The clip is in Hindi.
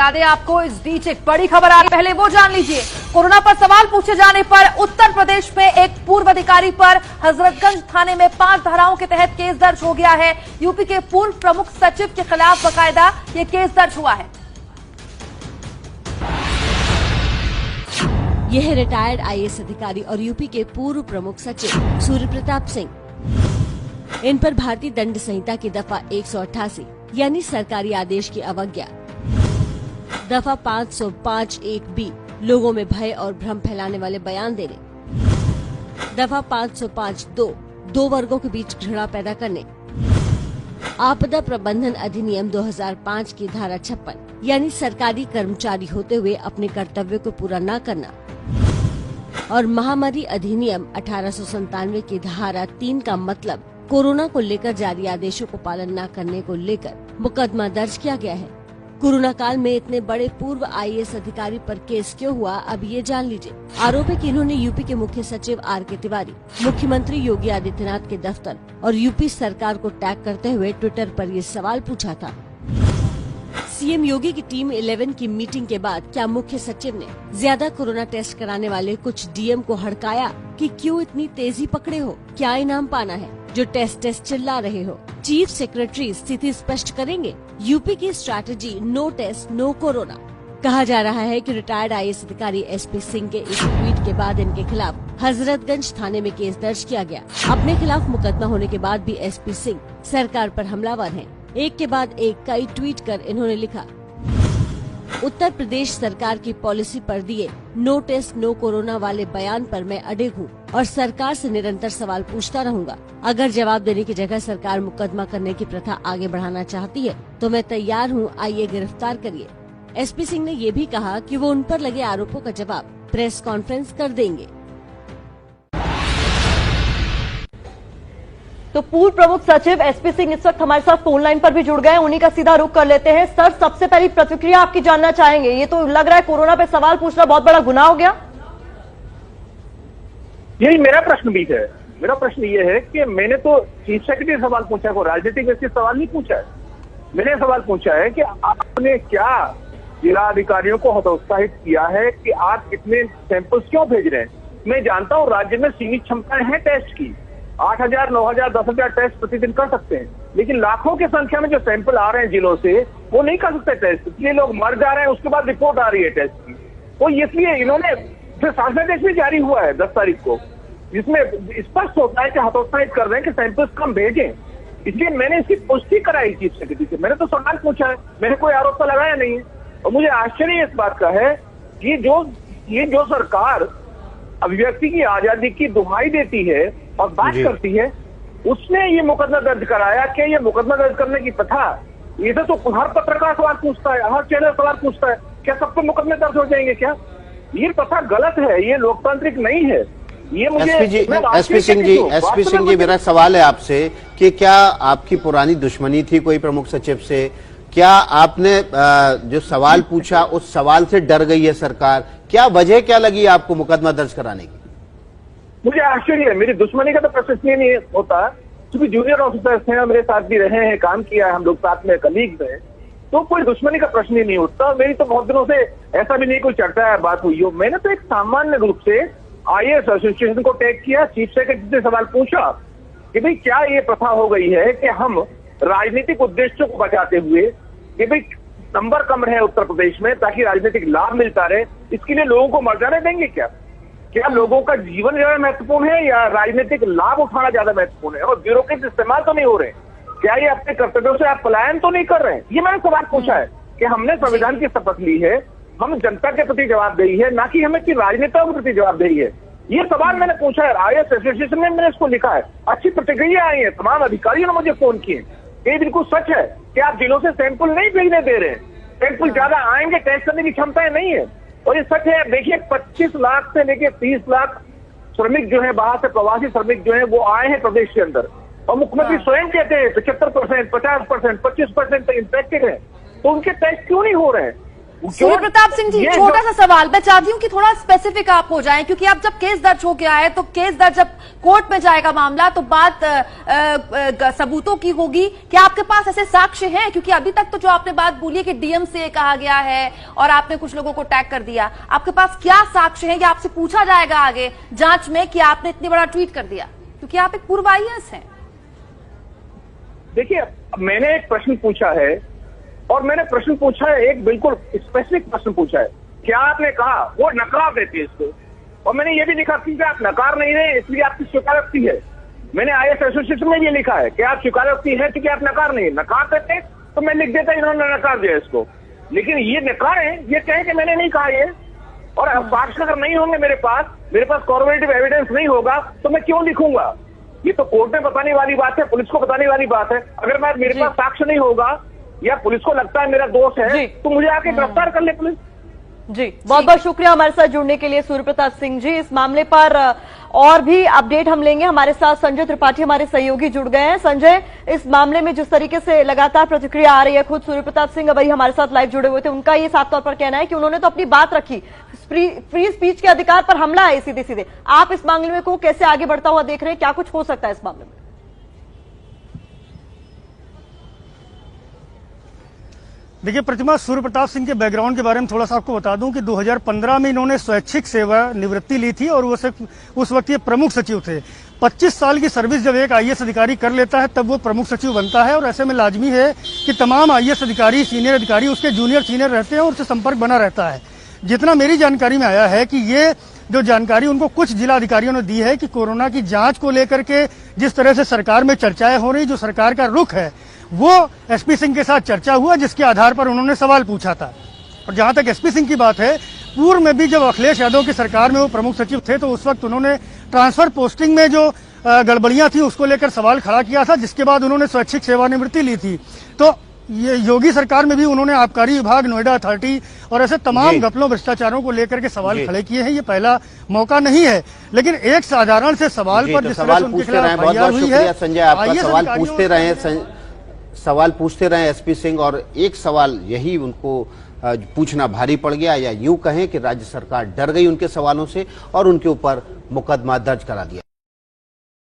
बता दें आपको इस बीच एक बड़ी खबर आ रही, पहले वो जान लीजिए। कोरोना पर सवाल पूछे जाने पर उत्तर प्रदेश में एक पूर्व अधिकारी पर हजरतगंज थाने में 5 धाराओं के तहत केस दर्ज हो गया है। यूपी के पूर्व प्रमुख सचिव के खिलाफ बाकायदा ये केस दर्ज हुआ है। यह है रिटायर्ड आईएएस अधिकारी और यूपी के पूर्व प्रमुख सचिव सूर्य प्रताप सिंह। इन पर भारतीय दंड संहिता की दफा 188 यानी सरकारी आदेश की अवज्ञा, दफा 505(1)(b) लोगों में भय और भ्रम फैलाने वाले बयान देने, दफा 505(2) दो वर्गों के बीच घृणा पैदा करने, आपदा प्रबंधन अधिनियम 2005 की धारा 56 यानी सरकारी कर्मचारी होते हुए अपने कर्तव्य को पूरा न करना और महामारी अधिनियम 1897 की धारा 3 का मतलब कोरोना को लेकर जारी आदेशों को पालन न करने को लेकर मुकदमा दर्ज किया गया है। कोरोना काल में इतने बड़े पूर्व आईएएस अधिकारी पर केस क्यों हुआ, अब ये जान लीजिए। आरोप है कि इन्होंने यूपी के मुख्य सचिव आर.के. तिवारी, मुख्यमंत्री योगी आदित्यनाथ के दफ्तर और यूपी सरकार को टैग करते हुए ट्विटर पर ये सवाल पूछा था। सीएम योगी की टीम 11 की मीटिंग के बाद क्या मुख्य सचिव ने ज्यादा कोरोना टेस्ट कराने वाले कुछ डीएम को हड़काया कि क्यों इतनी तेजी पकड़े हो, क्या इनाम पाना है जो टेस्ट चिल्ला रहे हो। चीफ सेक्रेटरी स्थिति स्पष्ट करेंगे। यूपी की strategy no test no corona. कहा जा रहा है कि रिटायर्ड आईएएस अधिकारी एसपी सिंह के इस ट्वीट के बाद इनके खिलाफ हजरतगंज थाने में केस दर्ज किया गया। अपने खिलाफ मुकदमा होने के बाद भी एसपी सिंह सरकार पर हमलावर हैं। एक के बाद एक कई ट्वीट कर इन्होंने लिखा, उत्तर प्रदेश सरकार की पॉलिसी पर दिए नो टेस्ट नो कोरोना वाले बयान पर मैं अडिग हूँ और सरकार से निरंतर सवाल पूछता रहूंगा। अगर जवाब देने की जगह सरकार मुकदमा करने की प्रथा आगे बढ़ाना चाहती है तो मैं तैयार हूँ, आइए गिरफ्तार करिए। एसपी सिंह ने ये भी कहा कि वो उन पर लगे आरोपों का जवाब प्रेस कॉन्फ्रेंस कर देंगे। तो पूर्व प्रमुख सचिव एसपी सिंह इस वक्त हमारे साथ फोन लाइन पर भी जुड़ गए हैं, उन्हीं का सीधा रुख कर लेते हैं। सर, सबसे पहली प्रतिक्रिया आपकी जानना चाहेंगे। ये तो लग रहा है कोरोना पे सवाल पूछना बहुत बड़ा गुनाह हो गया। यही मेरा प्रश्न भी है। मेरा प्रश्न ये है कि मैंने तो चीफ सेक्रेटरी से सवाल पूछा, को राजनीतिक व्यक्ति सवाल नहीं पूछा है। मैंने सवाल पूछा है कि आपने क्या जिला अधिकारियों को हतोत्साहित किया है कि आप इतने सैंपल्स क्यों भेज रहे हैं। मैं जानता हूँ राज्य में सीमित क्षमताएं हैं टेस्ट की, 8,000, 9,000, 10,000 टेस्ट प्रतिदिन कर सकते हैं, लेकिन लाखों की संख्या में जो सैंपल आ रहे हैं जिलों से वो नहीं कर सकते टेस्ट, इसलिए लोग मर जा रहे हैं। उसके बाद रिपोर्ट आ रही है टेस्ट की। तो इसलिए इन्होंने फिर शासनादेश भी जारी हुआ है 10 तारीख को, जिसमें स्पष्ट होता है कि हतोत्साहित कर रहे हैं कि सैंपल्स कम भेजें। इसलिए मैंने इसकी पुष्टि कराई चीफ सेक्रेटरी से। मैंने तो सवाल पूछा है, मैंने कोई आरोप तो लगाया नहीं है। और मुझे आश्चर्य इस बात का है कि ये जो सरकार अभिव्यक्ति की आजादी की दुहाई देती है और बात करती है, उसने ये मुकदमा दर्ज कराया। क्या ये मुकदमा दर्ज करने की प्रथा, ये तो हर पत्रकार सवाल पूछता है, हर चैनल सवाल पूछता है, क्या सबको मुकदमे दर्ज हो जाएंगे क्या? ये प्रथा गलत है, ये लोकतांत्रिक नहीं है। ये मुझे एसपी सिंह जी मेरा सवाल है आपसे कि क्या आपकी पुरानी दुश्मनी थी कोई प्रमुख सचिव से? क्या आपने जो सवाल पूछा उस सवाल से डर गई है सरकार? क्या वजह क्या लगी आपको मुकदमा दर्ज कराने की? मुझे आश्चर्य है। मेरी दुश्मनी का तो प्रश्न नहीं होता, क्योंकि जूनियर ऑफिसर्स हैं, मेरे साथ भी रहे हैं, काम किया है, हम लोग साथ में कलीग्स हैं, तो कोई दुश्मनी का प्रश्न ही नहीं उठता। मेरी तो बहुत दिनों से ऐसा भी नहीं कोई चर्चा है, बात हुई हो। मैंने तो एक सामान्य रूप से आईएएस एसोसिएशन को टैग किया, चीफ सेक्रेटरी से सवाल पूछा कि भाई क्या ये प्रथा हो गई है कि हम राजनीतिक उद्देश्यों को बचाते हुए कि भाई नंबर कम रहे उत्तर प्रदेश में ताकि राजनीतिक लाभ मिलता रहे, इसके लिए लोगों को मर जाने देंगे क्या? क्या लोगों का जीवन ज्यादा महत्वपूर्ण है या राजनीतिक लाभ उठाना ज्यादा महत्वपूर्ण है? और ब्यूरोक्रेट इस्तेमाल तो नहीं हो रहे? क्या ये अपने कर्तव्यों से आप पलायन तो नहीं कर रहे हैं? ये मैंने सवाल पूछा है कि हमने संविधान की शपथ ली है, हम जनता के प्रति जवाबदेही है, ना कि हमें कि राजनेताओं के प्रति जवाबदेही है। ये सवाल मैंने पूछा है, आईएएस एसोसिएशन में मैंने इसको लिखा है। अच्छी प्रतिक्रिया आई है, तमाम अधिकारियों ने मुझे फोन किए। ये बिल्कुल सच है कि आप जिलों से सैंपल नहीं भेजने दे रहे हैं, सैंपल ज्यादा आएंगे, टेस्ट करने की क्षमताएं नहीं है। और ये सच है। देखिए 25 लाख से लेके 30 लाख श्रमिक जो है बाहर से, प्रवासी श्रमिक जो है वो आए हैं प्रदेश के अंदर, और मुख्यमंत्री स्वयं कहते हैं 75%, 50%, 25% तक इन्फेक्टेड है, तो उनके टेस्ट क्यों नहीं हो रहे हैं? सूर्य प्रताप सिंह जी, छोटा सा सवाल, मैं चाहती हूँ कि थोड़ा स्पेसिफिक आप हो जाएं, क्योंकि अब जब केस दर्ज हो गया है तो केस दर्ज जब कोर्ट में जाएगा मामला तो बात सबूतों की होगी। क्या आपके पास ऐसे साक्ष्य हैं? क्योंकि अभी तक तो जो आपने बात बोली है कि डीएम से कहा गया है और आपने कुछ लोगों को टैग कर दिया, आपके पास क्या साक्ष्य है? या आपसे पूछा जाएगा आगे जांच में कि आपने इतनी बड़ा ट्वीट कर दिया, क्योंकि आप एक पूर्व IAS हैं। देखिए, मैंने एक प्रश्न पूछा है और मैंने प्रश्न पूछा है, एक बिल्कुल स्पेसिफिक प्रश्न पूछा है। क्या आपने कहा? वो नकार देती है इसको, और मैंने ये भी लिखा कि आप नकार नहीं रहे इसलिए आपकी स्वीकारोक्ति है। मैंने IAS एसोसिएशन में ये लिखा है कि आप स्वीकारोक्ति है क्योंकि आप नकार नहीं, नकार देते तो मैं लिख देता इन्होंने नकार दिया इसको। लेकिन ये नकारें, ये कहें कि मैंने नहीं कहा ये, और साक्ष्य अगर नहीं होंगे मेरे पास कॉर्पोरेटिव एविडेंस नहीं होगा तो मैं क्यों लिखूंगा? ये तो कोर्ट में बताने वाली बात है, पुलिस को बताने वाली बात है। अगर मेरे पास साक्ष्य नहीं होगा या पुलिस को लगता है मेरा दोष है तो मुझे आके गिरफ्तार कर ले पुलिस। जी, बहुत बहुत शुक्रिया हमारे साथ जुड़ने के लिए सूर्य प्रताप सिंह जी। इस मामले पर और भी अपडेट हम लेंगे। हमारे साथ संजय त्रिपाठी हमारे सहयोगी जुड़ गए हैं। संजय, इस मामले में जिस तरीके से लगातार प्रतिक्रिया आ रही है, खुद सूर्य प्रताप सिंह वही हमारे साथ लाइव जुड़े हुए थे, उनका ये साफ तौर पर कहना है कि उन्होंने तो अपनी बात रखी, फ्री स्पीच के अधिकार पर हमला है सीधे सीधे। आप इस मामले में को कैसे आगे बढ़ता हुआ देख रहे हैं? क्या कुछ हो सकता है इस मामले में? देखिए प्रतिमा, सूर्य प्रताप सिंह के बैकग्राउंड के बारे में थोड़ा सा आपको बता दूं कि 2015 में इन्होंने स्वैच्छिक सेवा निवृत्ति ली थी और वो उस वक्त ये प्रमुख सचिव थे। 25 साल की सर्विस जब एक IAS अधिकारी कर लेता है तब वो प्रमुख सचिव बनता है, और ऐसे में लाजमी है कि तमाम IAS अधिकारी, सीनियर अधिकारी उसके जूनियर सीनियर रहते हैं और उससे संपर्क बना रहता है। जितना मेरी जानकारी में आया है कि ये जो जानकारी उनको कुछ जिला अधिकारियों ने दी है कि कोरोना की जांच को लेकर के जिस तरह से सरकार में चर्चाएं हो रही, जो सरकार का रुख है, वो SP सिंह के साथ चर्चा हुआ, जिसके आधार पर उन्होंने सवाल पूछा था। और जहां तक SP सिंह की बात है, पूर्व में भी जब अखिलेश यादव की सरकार में वो प्रमुख सचिव थे तो उस वक्त उन्होंने ट्रांसफर पोस्टिंग में जो गड़बड़ियां थी उसको लेकर सवाल खड़ा किया था, जिसके बाद उन्होंने स्वैच्छिक सेवानिवृत्ति ली थी। तो ये योगी सरकार में भी उन्होंने आबकारी विभाग, नोएडा अथॉरिटी और ऐसे तमाम घपलों भ्रष्टाचारों को लेकर के सवाल खड़े किए हैं। ये पहला मौका नहीं है, लेकिन एक साधारण से सवाल पर जिस तरह से उनके खिलाफ FIR हुई है, संजय आपका सवाल पूछते रहे SP सिंह, और एक सवाल यही उनको पूछना भारी पड़ गया, या यूं कहें कि राज्य सरकार डर गई उनके सवालों से और उनके ऊपर मुकदमा दर्ज करा दिया।